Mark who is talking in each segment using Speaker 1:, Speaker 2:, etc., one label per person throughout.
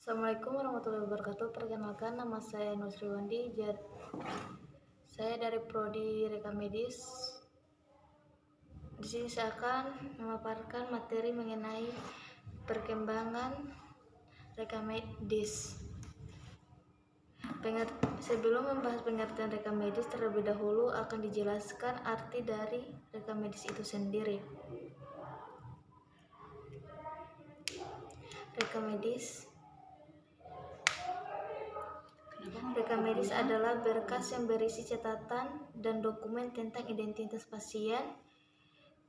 Speaker 1: Assalamualaikum warahmatullahi wabarakatuh. Perkenalkan, nama saya Nusriwandi. Saya dari Prodi Rekam Medis. Di sini saya akan memaparkan materi mengenai perkembangan rekam medis. Sebelum membahas pengertian rekam medis, terlebih dahulu akan dijelaskan arti dari rekam medis itu sendiri. Rekam medis adalah berkas yang berisi catatan dan dokumen tentang identitas pasien,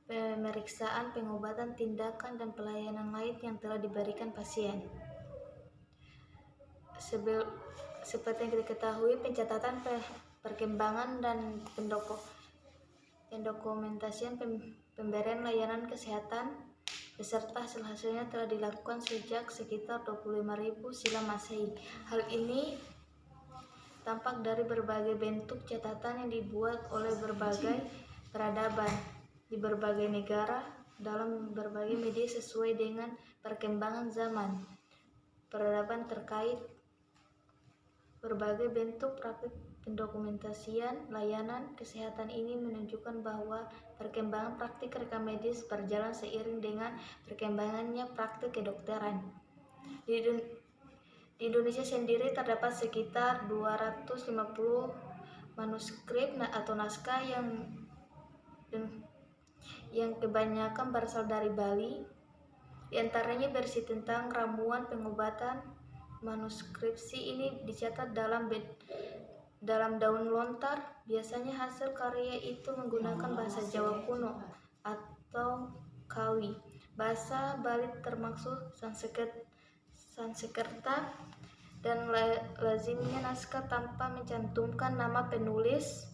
Speaker 1: pemeriksaan, pengobatan, tindakan, dan pelayanan lain yang telah diberikan pasien. Seperti yang kita ketahui, pencatatan, perkembangan, dan pendokumentasian pemberian layanan kesehatan beserta hasil-hasilnya telah dilakukan sejak sekitar 25.000 silam Masehi. Hal ini tampak dari berbagai bentuk catatan yang dibuat oleh berbagai peradaban di berbagai negara dalam berbagai media sesuai dengan perkembangan zaman. Peradaban terkait berbagai bentuk praktik pendokumentasian layanan kesehatan ini menunjukkan bahwa perkembangan praktik rekam medis berjalan seiring dengan perkembangannya praktik kedokteran. Di Indonesia sendiri terdapat sekitar 250 manuskrip atau naskah yang kebanyakan berasal dari Bali. Di antaranya berisi tentang ramuan pengobatan. Manuskripsi ini dicatat dalam daun lontar. Biasanya hasil karya itu menggunakan bahasa Jawa kuno atau Kawi. Bahasa Bali termasuk Sanskerta, dan lazimnya naskah tanpa mencantumkan nama penulis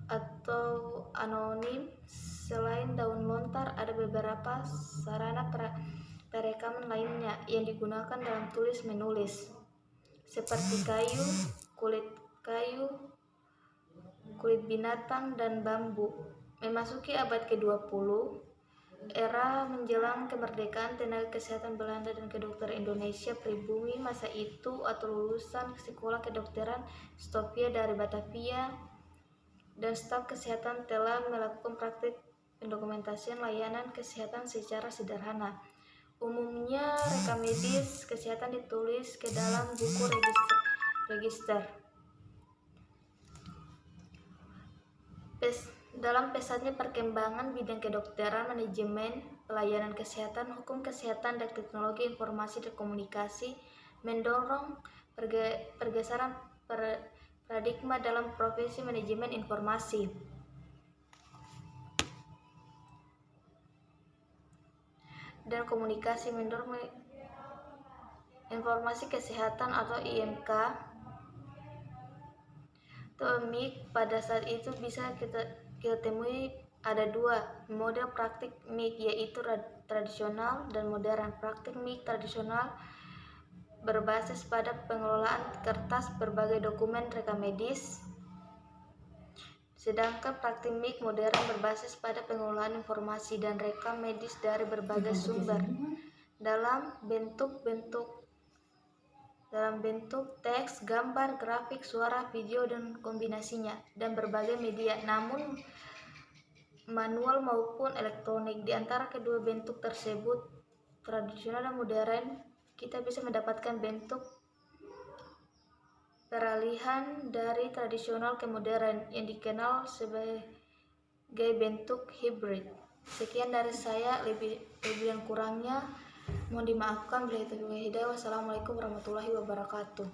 Speaker 1: atau anonim. Selain daun lontar, ada beberapa sarana perekaman lainnya yang digunakan dalam tulis menulis, seperti kayu, kulit binatang, dan bambu. Memasuki abad ke-20, era menjelang kemerdekaan, tenaga kesehatan Belanda dan kedokteran Indonesia pribumi masa itu atau lulusan sekolah kedokteran Stopia dari Batavia dan staf kesehatan telah melakukan praktik pendokumentasian layanan kesehatan secara sederhana. Umumnya rekam medis kesehatan ditulis ke dalam buku register. Dalam pesatnya perkembangan bidang kedokteran, manajemen, pelayanan kesehatan, hukum kesehatan, dan teknologi informasi dan komunikasi mendorong pergeseran paradigma dalam profesi manajemen informasi dan komunikasi, mendorong informasi kesehatan atau IMK. MIK pada saat itu bisa kita temui ada dua model praktik MIK, yaitu tradisional dan modern. Praktik MIK tradisional berbasis pada pengelolaan kertas berbagai dokumen rekam medis, sedangkan praktik MIK modern berbasis pada pengelolaan informasi dan rekam medis dari berbagai sumber dalam bentuk teks, gambar, grafik, suara, video, dan kombinasinya, dan berbagai media, namun manual maupun elektronik. Di antara kedua bentuk tersebut, tradisional dan modern, kita bisa mendapatkan bentuk peralihan dari tradisional ke modern yang dikenal sebagai bentuk hybrid. Sekian dari saya, lebih dan kurangnya mohon dimaafkan. Wassalamualaikum warahmatullahi wabarakatuh.